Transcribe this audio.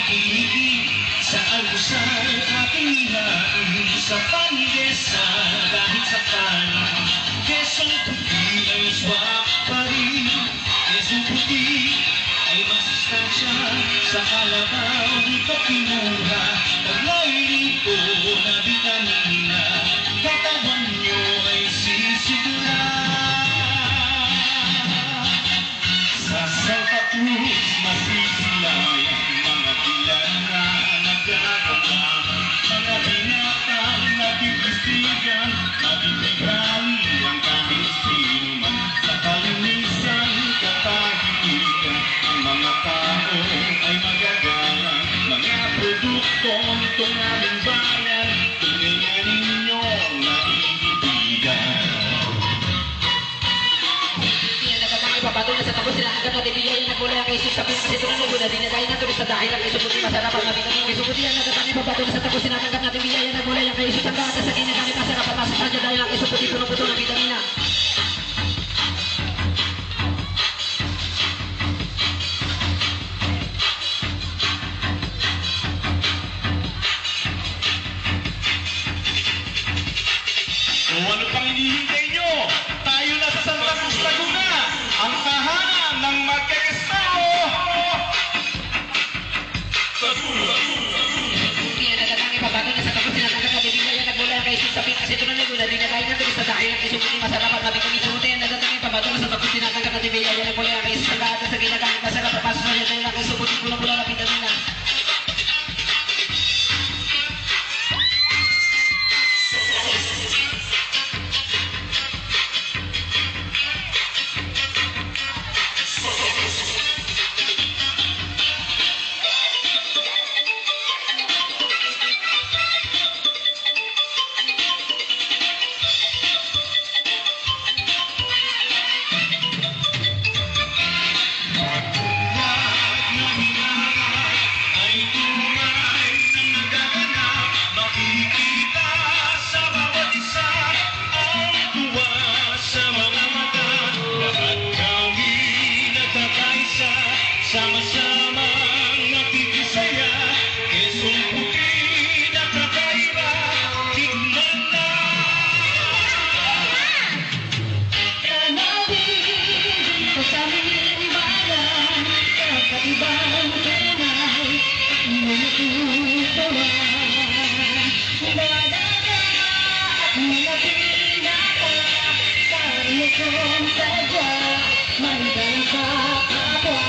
kiligin sa almusal aking hinaan sa panidesan kahit sa kanin. Quezon Puti ay swak pa rin, Quezon Puti ay masustansya sa kalabaw dito kinuha. Taglay rito na vitamina, katawan nyo ay sisigla. Sa Santa Cruz masisilay ang mga bilan na nagkakaman, mga binatang nagtitisigan, mabibigani ang kahit sino man. Sa kalinisan, katahimikan, ang mga tao ay magagalang. Mga produkto nitong aming bayan, tunay nga ninyo naiibigan. Papatungan sa tapos sila hanggang natibiyay na gulay ang isus sa pinag ito ng nagula din na kain na tulis sa dahil ang isubuti masarap ang mabinang ng isubuti yan natatani papatungan sa tapos sila hanggang natibiyay na gulay ang isus hanggang sa kinagalit masarap ang masas sadya dahil ang isubuti puno-puto ng vitamina. O ano pang hinihintay nyo? Tayo na sa Santa Cruz, Laguna, ang tahanan ng magkakasao. Yan natatani papatungan sa tapos sila hanggang natibiyay na gulay ang isus sa pinag ito ng nagula din na kain na tulis sa dahil ang isubuti masarap ang mabinang isubuti yan natatani papatungan sa tapos sila hanggang natibiyay na gulay ang isus hanggang sa kinagalit masarap ang masas sadya dahil ang isubuti puno-puno ng vitamina. Sama-samang nakikisaya, Quezon Puti na kakaiba, tignan na. Tanawin dito sa aming bayan, kakaibang tunay, inututuan. Madada at mga pinaka, sa lukong sadya, may dalang sa kapwa.